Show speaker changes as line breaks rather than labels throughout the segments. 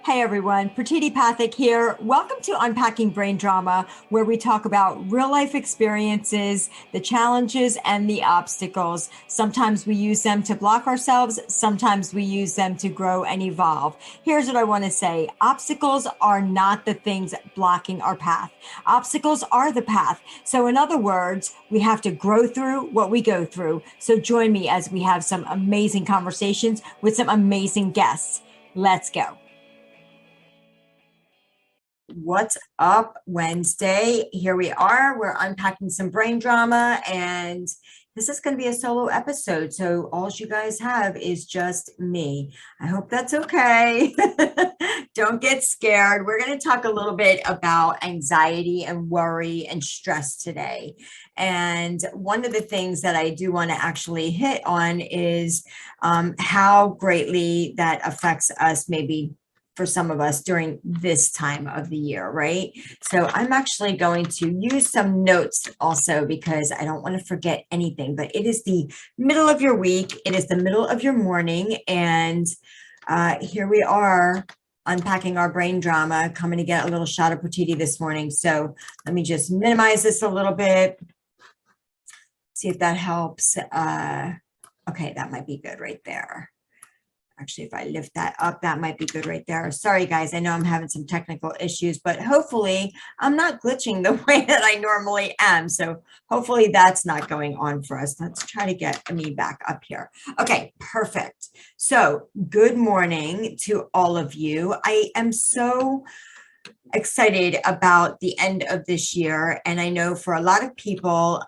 Hey everyone, Pratiti Pathak here. Welcome to Unpacking Brain Drama, where we talk about real life experiences, the challenges, and the obstacles. Sometimes we use them to block ourselves, sometimes we use them to grow and evolve. Here's what I want to say: obstacles are not the things blocking our path, obstacles are the path. So, in other words, we have to grow through what we go through. So, join me as we have some amazing conversations with some amazing guests. Let's go. What's up, Wednesday? Here we are. We're unpacking some brain drama, and this is going to be a solo episode. So, all you guys have is just me. I hope that's okay. Don't get scared. We're going to talk a little bit about anxiety and worry and stress today. And one of the things that I do want to actually hit on is how greatly that affects us, maybe for some of us during this time of the year, right? So I'm actually going to use some notes also because I don't want to forget anything, but it is the middle of your week. It is the middle of your morning. And here we are unpacking our brain drama, coming to get a little shot of Pratiti this morning. So let me just minimize this a little bit. See if that helps. Okay, that might be good right there. Actually, if I lift that up, that might be good right there. Sorry, guys. I know I'm having some technical issues, but hopefully I'm not glitching the way that I normally am. So hopefully that's not going on for us. Let's try to get me back up here. Okay, perfect. So good morning to all of you. I am so excited about the end of this year. And I know for a lot of people,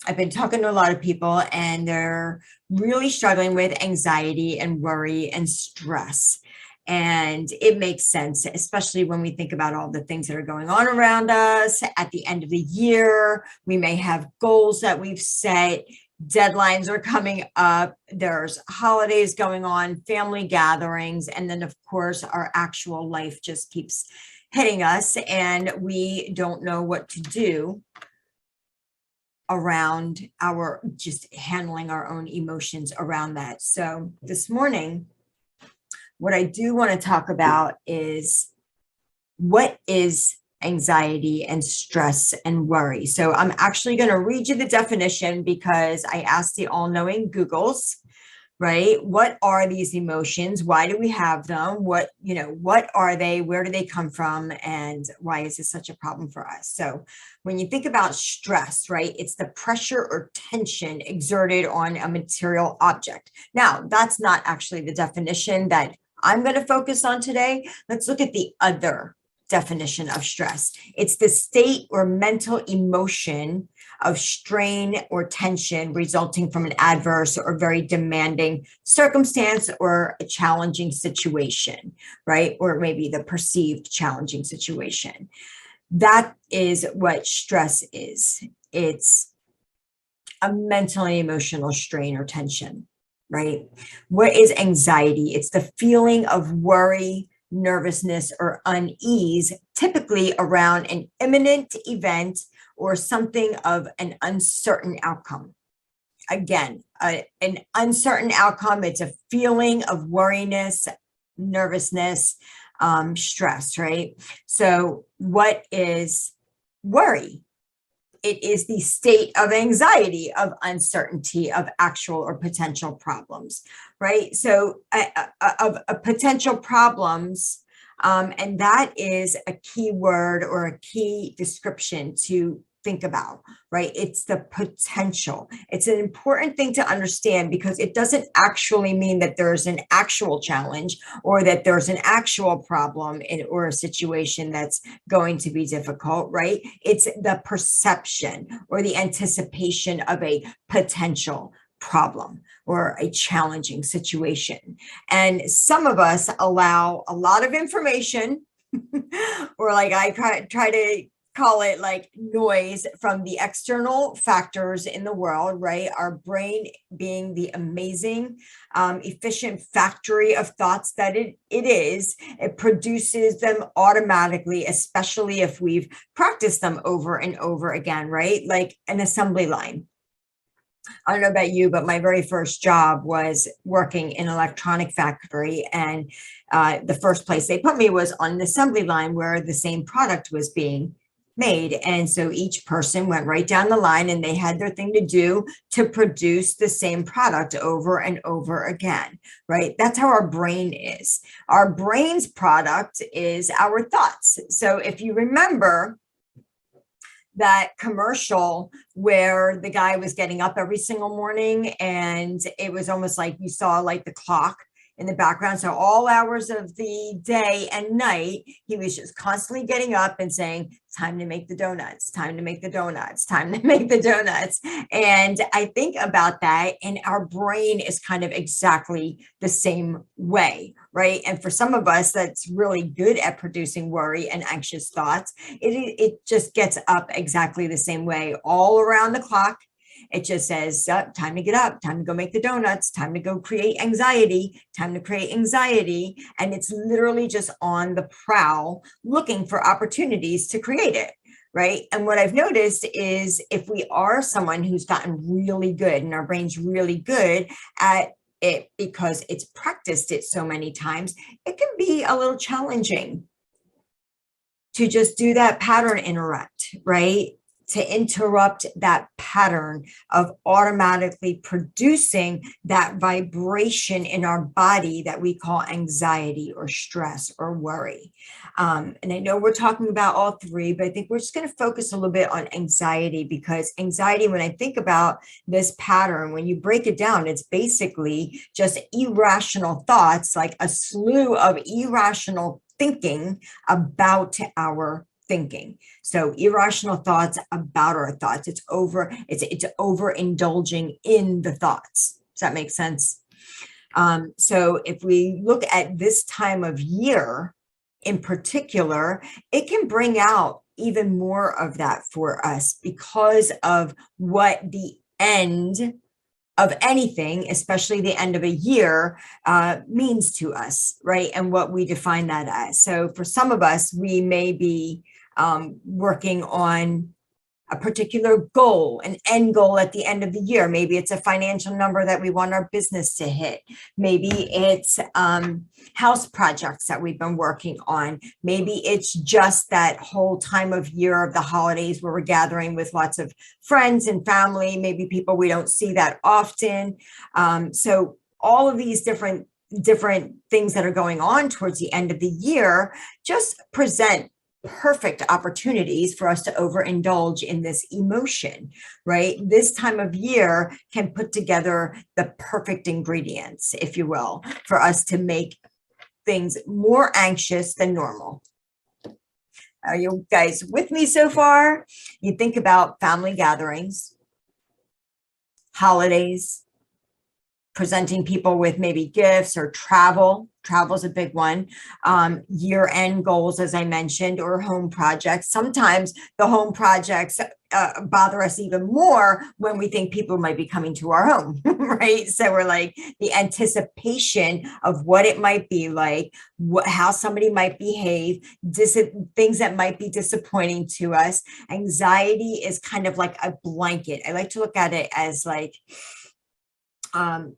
I've been talking to a lot of people and they're really struggling with anxiety and worry and stress. And it makes sense, especially when we think about all the things that are going on around us at the end of the year. We may have goals that we've set, deadlines are coming up, there's holidays going on, family gatherings, and then of course our actual life just keeps hitting us and we don't know what to do around our just handling our own emotions around that. So this morning, what I do want to talk about is what is anxiety and stress and worry. So I'm actually going to read you the definition because I asked the all-knowing Googles, right? What are these emotions? Why do we have them? What are they? Where do they come from? And why is this such a problem for us? So when you think about stress, right, it's the pressure or tension exerted on a material object. Now, that's not actually the definition that I'm going to focus on today. Let's look at the other definition of stress. It's the state or mental emotion of strain or tension resulting from an adverse or very demanding circumstance or a challenging situation, right? Or maybe the perceived challenging situation. That is what stress is. It's a mental and emotional strain or tension, right? What is anxiety? It's the feeling of worry, nervousness, or unease, typically around an imminent event or something of an uncertain outcome. Again, an uncertain outcome, it's a feeling of worriness, nervousness, stress, right? So what is worry? It is the state of anxiety, of uncertainty, of actual or potential problems, right? So of potential problems, and that is a key word or a key description to think about, right? It's the potential. It's an important thing to understand because it doesn't actually mean that there's an actual challenge or that there's an actual problem or a situation that's going to be difficult, right? It's the perception or the anticipation of a potential problem or a challenging situation. And some of us allow a lot of information or like I try to call it like noise from the external factors in the world, right? Our brain being the amazing, efficient factory of thoughts that it is, it produces them automatically, especially if we've practiced them over and over again, right? Like an assembly line. I don't know about you, but my very first job was working in an electronic factory. And the first place they put me was on an assembly line where the same product was being made. And so each person went right down the line and they had their thing to do to produce the same product over and over again, right? That's how our brain is. Our brain's product is our thoughts. So if you remember, that commercial where the guy was getting up every single morning and it was almost like you saw like the clock in the background. So all hours of the day and night, he was just constantly getting up and saying, time to make the donuts, time to make the donuts, time to make the donuts. And I think about that, and our brain is kind of exactly the same way, right? And for some of us that's really good at producing worry and anxious thoughts, it just gets up exactly the same way all around the clock. It just says, time to get up, time to go make the donuts, time to go create anxiety, time to create anxiety. And it's literally just on the prowl looking for opportunities to create it, right? And what I've noticed is if we are someone who's gotten really good and our brain's really good at it because it's practiced it so many times, it can be a little challenging to just do that pattern interrupt, right? To interrupt that pattern of automatically producing that vibration in our body that we call anxiety or stress or worry. And I know we're talking about all three, but I think we're just going to focus a little bit on anxiety, because anxiety, when I think about this pattern, when you break it down, it's basically just irrational thoughts, like a slew of irrational thinking about our thinking. So irrational thoughts about our thoughts. It's overindulging in the thoughts. Does that make sense? So if we look at this time of year in particular, it can bring out even more of that for us because of what the end of anything, especially the end of a year, means to us, right? And what we define that as. So for some of us, we may be working on a particular goal, an end goal at the end of the year. Maybe it's a financial number that we want our business to hit. Maybe it's house projects that we've been working on. Maybe it's just that whole time of year of the holidays where we're gathering with lots of friends and family, maybe people we don't see that often. So all of these different things that are going on towards the end of the year just present perfect opportunities for us to overindulge in this emotion, right? This time of year can put together the perfect ingredients, if you will, for us to make things more anxious than normal. Are you guys with me so far? You think about family gatherings, holidays, presenting people with maybe gifts or travel. Travel is a big one. Year-end goals, as I mentioned, or home projects. Sometimes the home projects bother us even more when we think people might be coming to our home, right? So we're like the anticipation of what it might be like, how somebody might behave, things that might be disappointing to us. Anxiety is kind of like a blanket. I like to look at it as like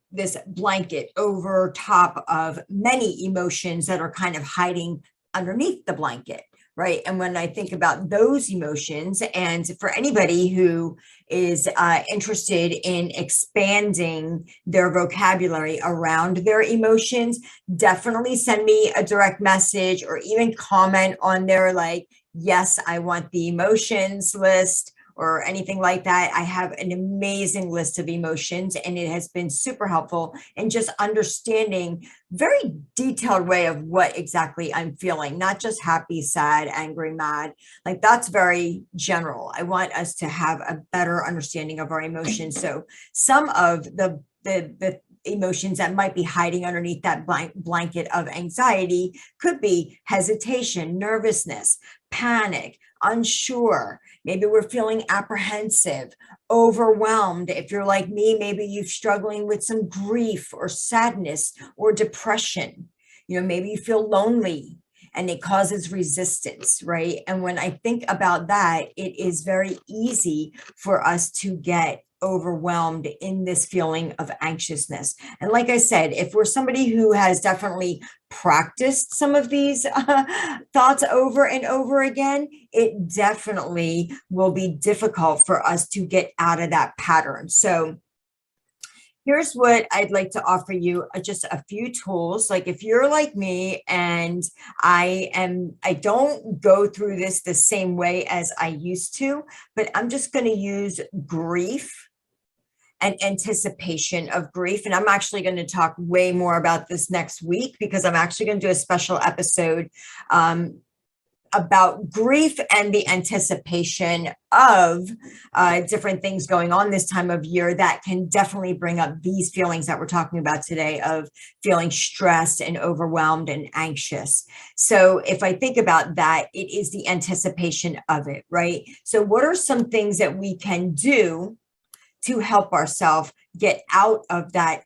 this blanket over top of many emotions that are kind of hiding underneath the blanket, right? And when I think about those emotions, and for anybody who is interested in expanding their vocabulary around their emotions, definitely send me a direct message or even comment on their like, yes, I want the emotions list, or anything like that. I have an amazing list of emotions, and it has been super helpful in just understanding very detailed way of what exactly I'm feeling, not just happy, sad, angry, mad. Like that's very general. I want us to have a better understanding of our emotions. So some of the emotions that might be hiding underneath that blanket of anxiety could be hesitation, nervousness, panic, unsure. Maybe we're feeling apprehensive, overwhelmed. If you're like me, maybe you're struggling with some grief or sadness or depression. You know, maybe you feel lonely. and it causes resistance, right? And when I think about that, it is very easy for us to get overwhelmed in this feeling of anxiousness. And like I said, if we're somebody who has definitely practiced some of these thoughts over and over again, it definitely will be difficult for us to get out of that pattern. So here's what I'd like to offer you, just a few tools. Like if you're like me and I don't go through this the same way as I used to, but I'm just going to use grief and anticipation of grief. And I'm actually going to talk way more about this next week, because I'm actually going to do a special episode about grief and the anticipation of different things going on this time of year that can definitely bring up these feelings that we're talking about today of feeling stressed and overwhelmed and anxious. So if I think about that, it is the anticipation of it, right? So what are some things that we can do to help ourselves get out of that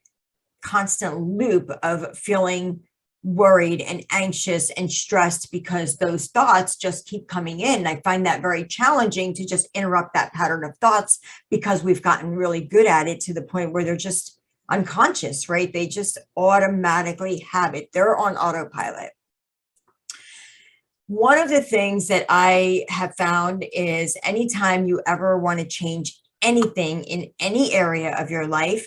constant loop of feeling worried and anxious and stressed because those thoughts just keep coming in? I find that very challenging to just interrupt that pattern of thoughts, because we've gotten really good at it to the point where they're just unconscious, right? They just automatically have it. They're on autopilot. One of the things that I have found is anytime you ever want to change anything in any area of your life,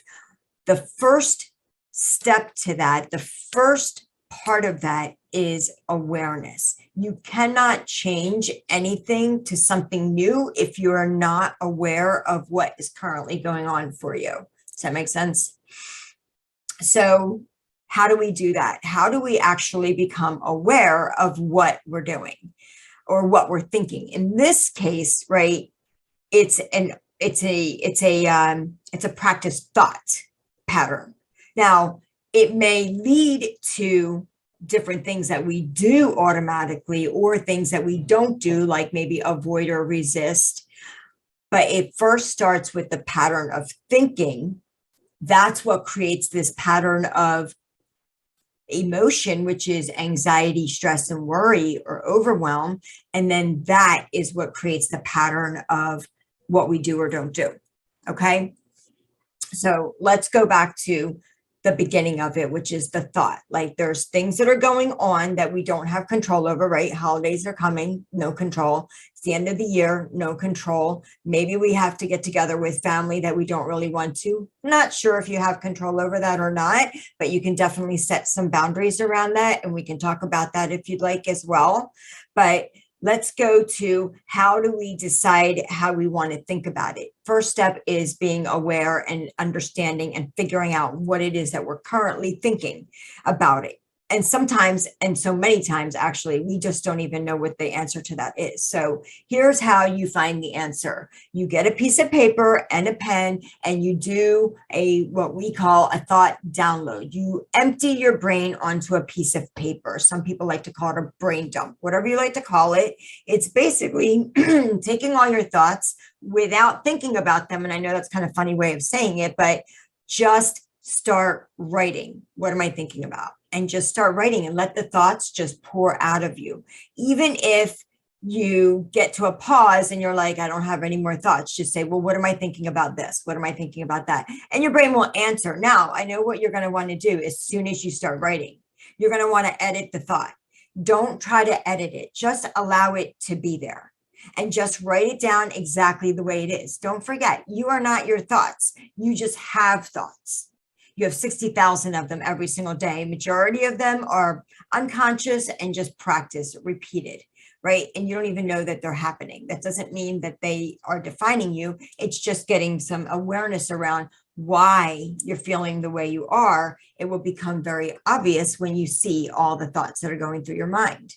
the first step to that, the first part of that is awareness. You cannot change anything to something new if you are not aware of what is currently going on for you. Does that make sense? So how do we do that? How do we actually become aware of what we're doing or what we're thinking? In this case, right, it's a practice thought pattern. Now, it may lead to different things that we do automatically or things that we don't do, like maybe avoid or resist. But it first starts with the pattern of thinking. That's what creates this pattern of emotion, which is anxiety, stress, and worry or overwhelm. And then that is what creates the pattern of what we do or don't do. Okay. So let's go back to the beginning of it, which is the thought. Like there's things that are going on that we don't have control over, right? Holidays are coming, no control. It's the end of the year, no control. Maybe we have to get together with family that we don't really want to. Not sure if you have control over that or not, but you can definitely set some boundaries around that. And we can talk about that if you'd like as well. But let's go to how do we decide how we want to think about it. First step is being aware and understanding and figuring out what it is that we're currently thinking about it. And sometimes, and so many times actually, we just don't even know what the answer to that is. So here's how you find the answer. You get a piece of paper and a pen and you do what we call a thought download. You empty your brain onto a piece of paper. Some people like to call it a brain dump, whatever you like to call it. It's basically taking all your thoughts without thinking about them. And I know that's kind of a funny way of saying it, but just start writing. What am I thinking about? And just start writing and let the thoughts just pour out of you. Even if you get to a pause and you're like, I don't have any more thoughts, just say, well, what am I thinking about this? What am I thinking about that? And your brain will answer. Now, I know what you're going to want to do as soon as you start writing. You're going to want to edit the thought. Don't try to edit it. Just allow it to be there. And just write it down exactly the way it is. Don't forget, you are not your thoughts. You just have thoughts. You have 60,000 of them every single day. Majority of them are unconscious and just practice, repeated, right? And you don't even know that they're happening. That doesn't mean that they are defining you. It's just getting some awareness around why you're feeling the way you are. It will become very obvious when you see all the thoughts that are going through your mind.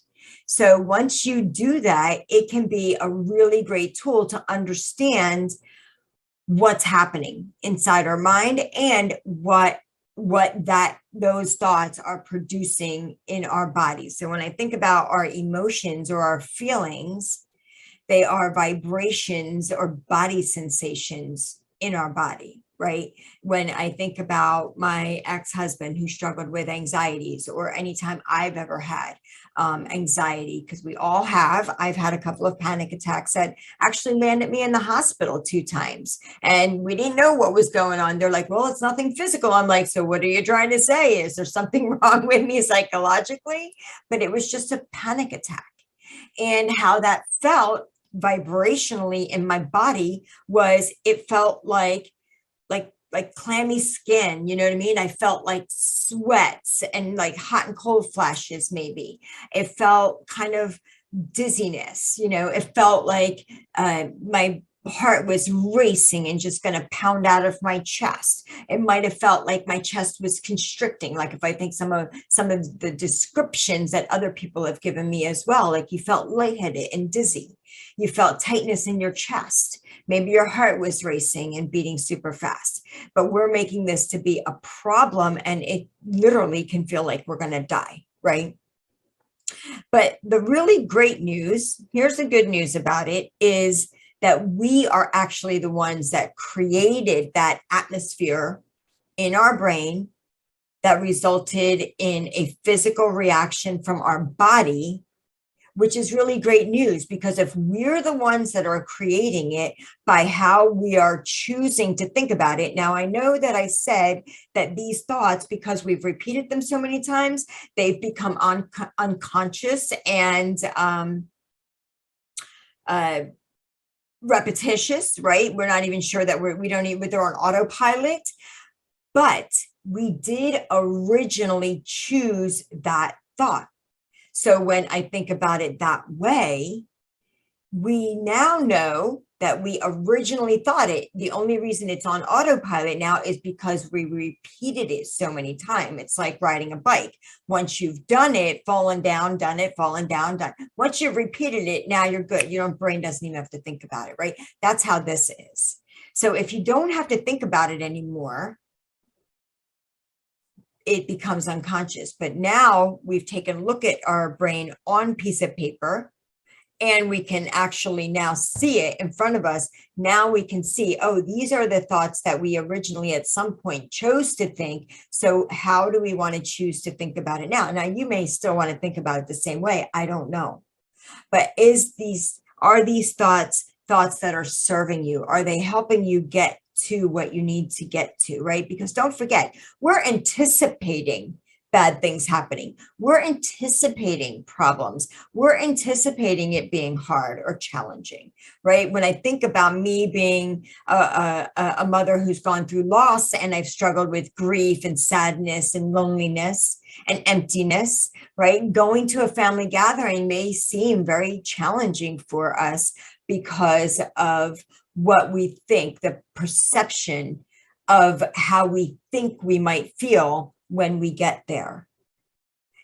So once you do that, it can be a really great tool to understand what's happening inside our mind and what those thoughts are producing in our bodies. So when I think about our emotions or our feelings, they are vibrations or body sensations in our body. right? When I think about my ex-husband who struggled with anxieties, or anytime I've ever had anxiety, because we all have. I've had a couple of panic attacks that actually landed me in the hospital 2 times, and we didn't know what was going on. They're like, well, it's nothing physical. I'm like, so what are you trying to say? Is there something wrong with me psychologically? But it was just a panic attack. And how that felt vibrationally in my body was, it felt like clammy skin, you know what I mean? I felt like sweats and like hot and cold flashes, maybe. It felt kind of dizziness, it felt like my heart was racing and just going to pound out of my chest. It might have felt like my chest was constricting, like if I think some of the descriptions that other people have given me as well, like you felt lightheaded and dizzy. You felt tightness in your chest. Maybe your heart was racing and beating super fast. But we're making this to be a problem, and it literally can feel like we're going to die, right? But the really great news, here's the good news about it, is that we are actually the ones that created that atmosphere in our brain that resulted in a physical reaction from our body, which is really great news, because if we're the ones that are creating it by how we are choosing to think about it. Now, I know that I said that these thoughts, because we've repeated them so many times, they've become unconscious and repetitious, right? We're not even sure that we don't even, they're on autopilot. But we did originally choose that thought. So when I think about it that way, we now know that we originally thought it. The only reason it's on autopilot now is because we repeated it so many times. It's like riding a bike. Once you've done it, fallen down, done it, fallen down, done. Once you've repeated it, now you're good. Your brain doesn't even have to think about it, right? That's how this is. So if you don't have to think about it anymore, it becomes unconscious. But now we've taken a look at our brain on piece of paper, and we can actually now see it in front of us. Now we can see, oh, these are the thoughts that we originally at some point chose to think. So how do we want to choose to think about it now? Now, you may still want to think about it the same way. I don't know. But are these thoughts that are serving you? Are they helping you get to what you need to get to, right? Because don't forget, we're anticipating bad things happening. We're anticipating problems. We're anticipating it being hard or challenging, right? When I think about me being a mother who's gone through loss, and I've struggled with grief and sadness and loneliness and emptiness, right? Going to a family gathering may seem very challenging for us because of what we think, the perception of how we think we might feel when we get there.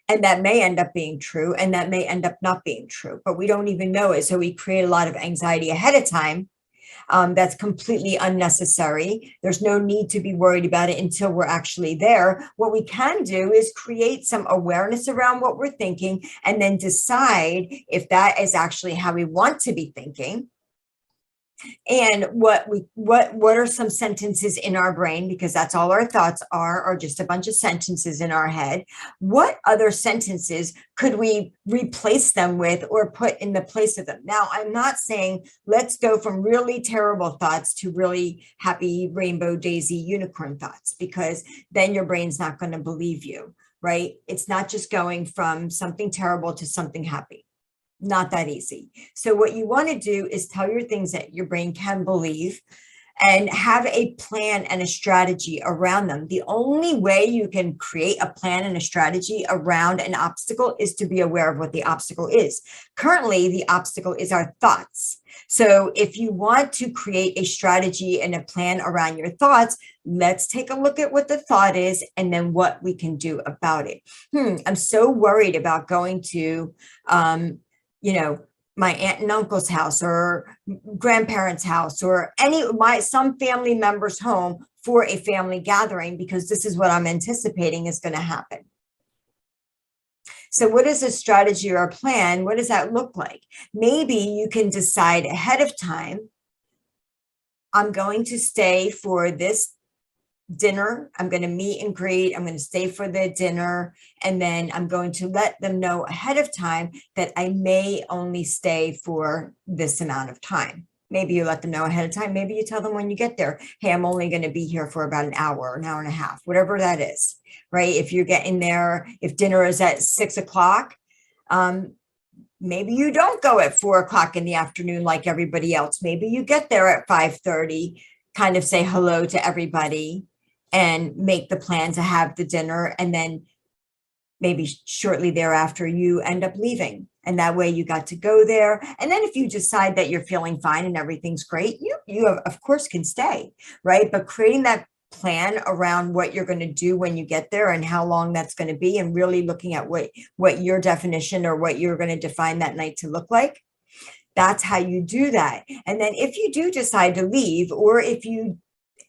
And that may end up being true, and that may end up not being true, but we don't even know it. So we create a lot of anxiety ahead of time. That's completely unnecessary. There's no need to be worried about it until we're actually there. What we can do is create some awareness around what we're thinking, and then decide if that is actually how we want to be thinking. And what are some sentences in our brain, because that's all our thoughts are just a bunch of sentences in our head. What other sentences could we replace them with or put in the place of them? Now, I'm not saying let's go from really terrible thoughts to really happy rainbow daisy unicorn thoughts, because then your brain's not going to believe you, right? It's not just going from something terrible to something happy. Not that easy. So what you want to do is tell your things that your brain can believe, and have a plan and a strategy around them. The only way you can create a plan and a strategy around an obstacle is to be aware of what the obstacle is. Currently, the obstacle is our thoughts. So if you want to create a strategy and a plan around your thoughts, let's take a look at what the thought is and then what we can do about it. I'm so worried about going to, my aunt and uncle's house or grandparents' house or some family member's home for a family gathering, because this is what I'm anticipating is going to happen. So what is a strategy or a plan? What does that look like? Maybe you can decide ahead of time, I'm going to stay for this dinner. I'm going to meet and greet. I'm going to stay for the dinner. And then I'm going to let them know ahead of time that I may only stay for this amount of time. Maybe you let them know ahead of time. Maybe you tell them when you get there, hey, I'm only going to be here for about an hour and a half, whatever that is, right? If you're getting there, if dinner is at 6 o'clock, maybe you don't go at 4 o'clock in the afternoon like everybody else. Maybe you get there at 5:30, kind of say hello to everybody and make the plan to have the dinner. And then maybe shortly thereafter, you end up leaving. And that way you got to go there. And then if you decide that you're feeling fine and everything's great, you of course can stay, right? But creating that plan around what you're going to do when you get there and how long that's going to be, and really looking at what your definition or what you're going to define that night to look like. That's how you do that. And then if you do decide to leave, or if you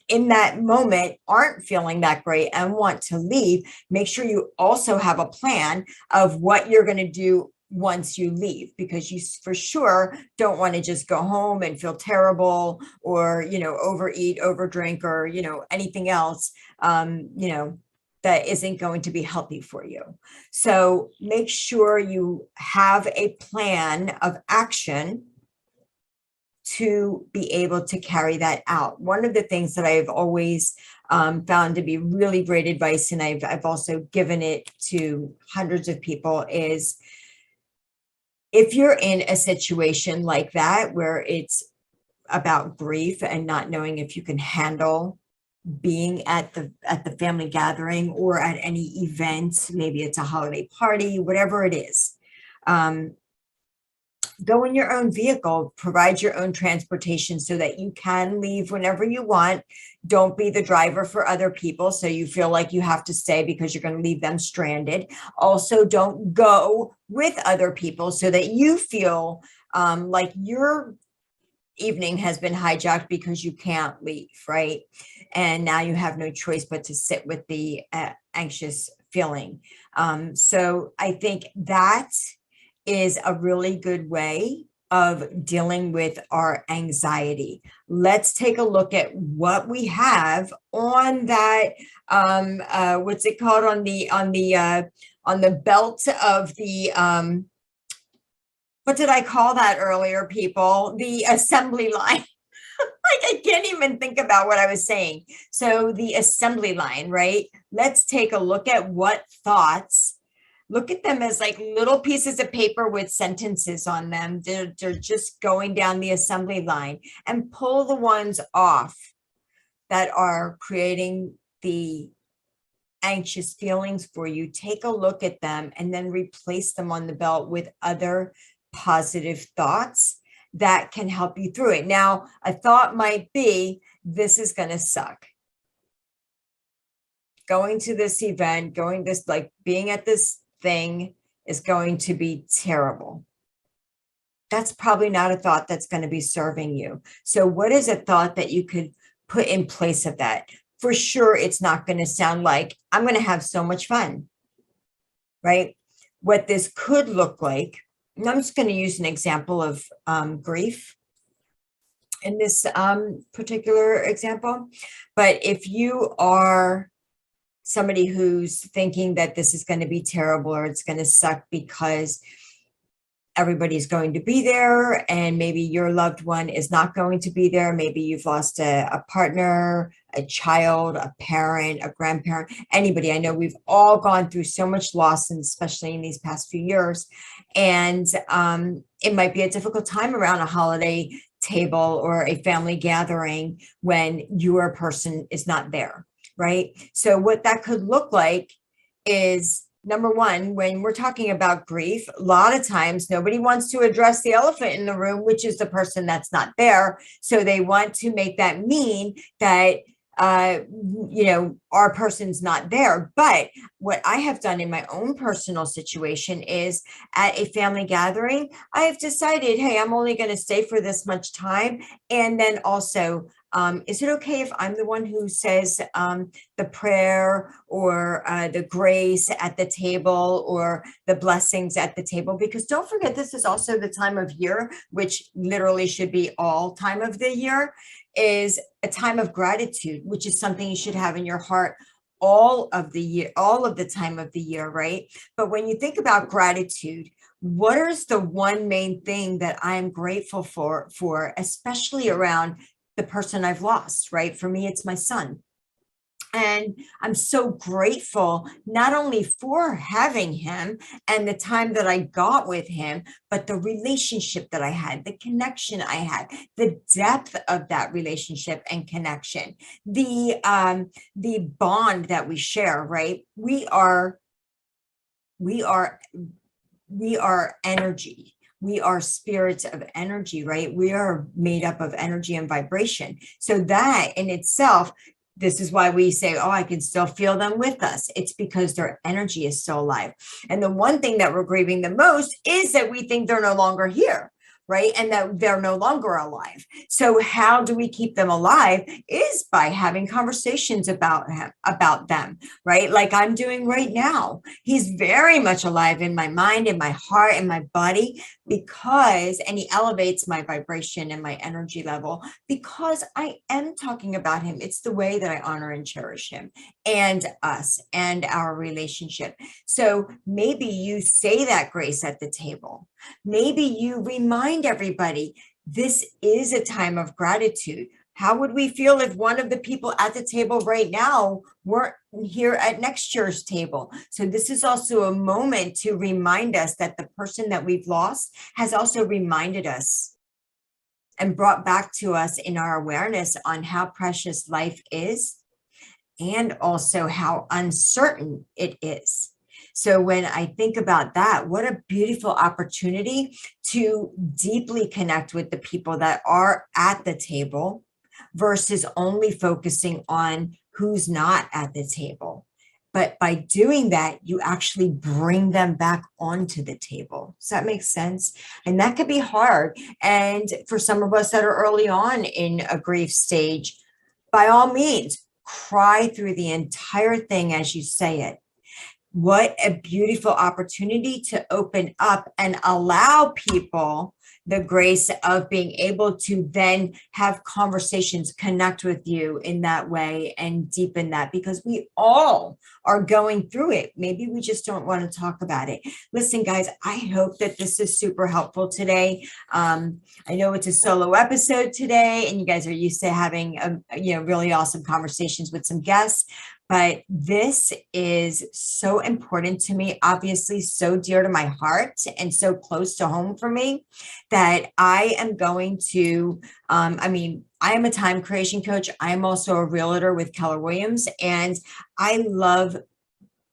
in that moment aren't feeling that great and want to leave, make sure you also have a plan of what you're going to do once you leave, because you for sure don't want to just go home and feel terrible, or, overeat, overdrink, or, anything else, that isn't going to be healthy for you. So make sure you have a plan of action to be able to carry that out. One of the things that I've always found to be really great advice, and I've also given it to hundreds of people, is if you're in a situation like that where it's about grief and not knowing if you can handle being at the family gathering or at any event, maybe it's a holiday party, whatever it is, go in your own vehicle, provide your own transportation so that you can leave whenever you want. Don't be the driver for other people so you feel like you have to stay because you're going to leave them stranded. Also, don't go with other people so that you feel like your evening has been hijacked because you can't leave, right? And now you have no choice but to sit with the anxious feeling. So I think that is a really good way of dealing with our anxiety. Let's take a look at what we have on that. What's it called, on the belt of the what did I call that earlier, people? The assembly line. Like, I can't even think about what I was saying. So the assembly line, right? Let's take a look at what thoughts. Look at them as like little pieces of paper with sentences on them. They're just going down the assembly line, and pull the ones off that are creating the anxious feelings for you. Take a look at them and then replace them on the belt with other positive thoughts that can help you through it. Now, a thought might be, this is going to suck. Going to this event, being at this thing is going to be terrible. That's probably not a thought that's going to be serving you. So what is a thought that you could put in place of that? For sure, it's not going to sound like, I'm going to have so much fun, right? What this could look like, and I'm just going to use an example of grief in this particular example. But if you are somebody who's thinking that this is going to be terrible or it's going to suck because everybody's going to be there and maybe your loved one is not going to be there. Maybe you've lost a partner, a child, a parent, a grandparent, anybody. I know we've all gone through so much loss, and especially in these past few years. And it might be a difficult time around a holiday table or a family gathering when your person is not there, right? So what that could look like is, number one, when we're talking about grief, a lot of times nobody wants to address the elephant in the room, which is the person that's not there. So they want to make that mean that, our person's not there. But what I have done in my own personal situation is, at a family gathering, I have decided, hey, I'm only going to stay for this much time. And then also, Is it okay if I'm the one who says the prayer or the grace at the table or the blessings at the table? Because don't forget, this is also the time of year, which literally should be all time of the year, is a time of gratitude, which is something you should have in your heart all of the year, all of the time of the year, right? But when you think about gratitude, what is the one main thing that I'm grateful for, especially around the person I've lost, right? For me, it's my son. And I'm so grateful not only for having him and the time that I got with him, but the relationship that I had, the connection I had, the depth of that relationship and connection, the bond that we share, right? We are energy. We are spirits of energy, right? We are made up of energy and vibration. So that in itself, this is why we say, oh, I can still feel them with us. It's because their energy is still alive. And the one thing that we're grieving the most is that we think they're no longer here, right? And that they're no longer alive. So how do we keep them alive is by having conversations about them, right? Like I'm doing right now. He's very much alive in my mind, in my heart, in my body, and he elevates my vibration and my energy level because I am talking about him. It's the way that I honor and cherish him and us and our relationship. So maybe you say that grace at the table. Maybe you remind everybody, this is a time of gratitude. How would we feel if one of the people at the table right now weren't here at next year's table? So this is also a moment to remind us that the person that we've lost has also reminded us and brought back to us in our awareness on how precious life is and also how uncertain it is. So when I think about that, what a beautiful opportunity to deeply connect with the people that are at the table versus only focusing on who's not at the table. But by doing that, you actually bring them back onto the table. Does that make sense? And that could be hard. And for some of us that are early on in a grief stage, by all means, cry through the entire thing as you say it. What a beautiful opportunity to open up and allow people the grace of being able to then have conversations, connect with you in that way and deepen that, because we all are going through it. Maybe we just don't want to talk about it. Listen, guys, I hope that this is super helpful today. I know it's a solo episode today and you guys are used to having really awesome conversations with some guests. But this is so important to me, obviously so dear to my heart and so close to home for me that I am going to, I am a time creation coach. I am also a realtor with Keller Williams, and I love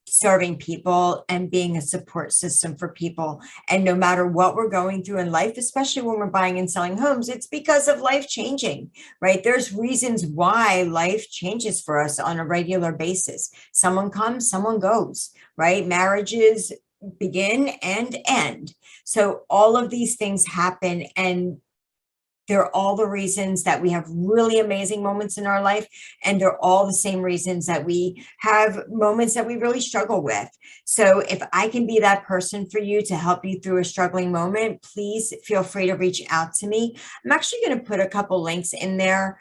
serving people and being a support system for people. And no matter what we're going through in life, especially when we're buying and selling homes, it's because of life changing, right? There's reasons why life changes for us on a regular basis. Someone comes, someone goes, right? Marriages begin and end. So all of these things happen, and they're all the reasons that we have really amazing moments in our life. And they're all the same reasons that we have moments that we really struggle with. So if I can be that person for you to help you through a struggling moment, please feel free to reach out to me. I'm actually going to put a couple links in there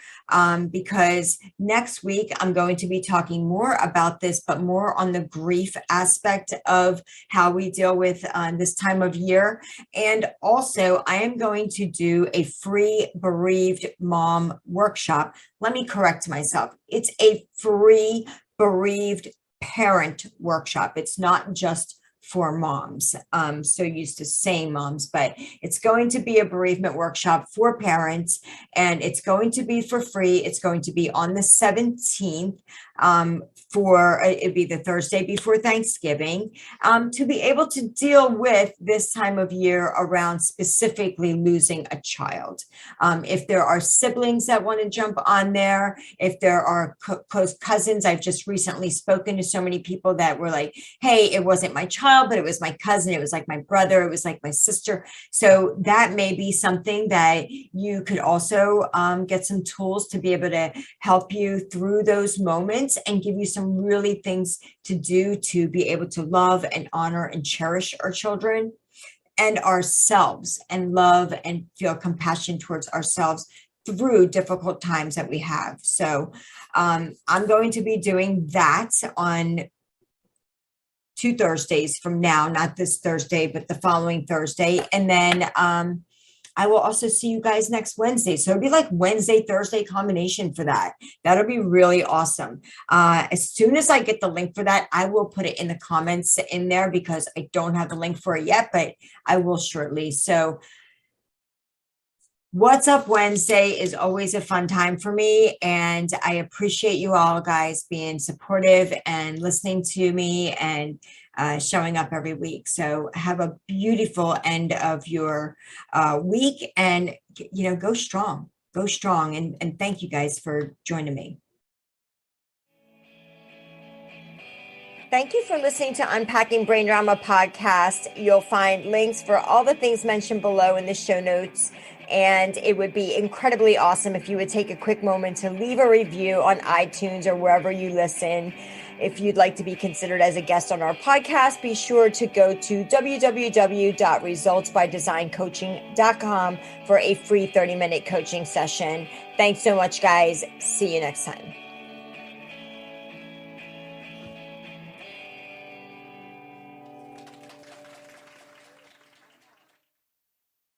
because next week I'm going to be talking more about this, but more on the grief aspect of how we deal with this time of year. And also I am going to do a free bereaved mom workshop. Let me correct myself. It's a free bereaved parent workshop. It's not just for moms. So used to saying moms, but it's going to be a bereavement workshop for parents, and it's going to be for free. It's going to be on the 17th it'd be the Thursday before Thanksgiving, to be able to deal with this time of year around specifically losing a child. If there are siblings that want to jump on there, if there are close cousins, I've just recently spoken to so many people that were like, hey, it wasn't my child, child, but it was my cousin. It was like my brother. It was like my sister. So that may be something that you could also get some tools to be able to help you through those moments and give you some really things to do to be able to love and honor and cherish our children and ourselves, and love and feel compassion towards ourselves through difficult times that we have. So I'm going to be doing that on 2 Thursdays from now, not this Thursday, but the following Thursday. And then I will also see you guys next Wednesday. So it'll be like Wednesday, Thursday combination for that. That'll be really awesome. As soon as I get the link for that, I will put it in the comments in there because I don't have the link for it yet, but I will shortly. So What's Up Wednesday is always a fun time for me, and I appreciate you all guys being supportive and listening to me and showing up every week. So have a beautiful end of your week, and go strong, and thank you guys for joining me. Thank you for listening to Unpacking Brain Drama podcast. You'll find links for all the things mentioned below in the show notes. And it would be incredibly awesome if you would take a quick moment to leave a review on iTunes or wherever you listen. If you'd like to be considered as a guest on our podcast, be sure to go to www.resultsbydesigncoaching.com for a free 30-minute coaching session. Thanks so much, guys. See you next time.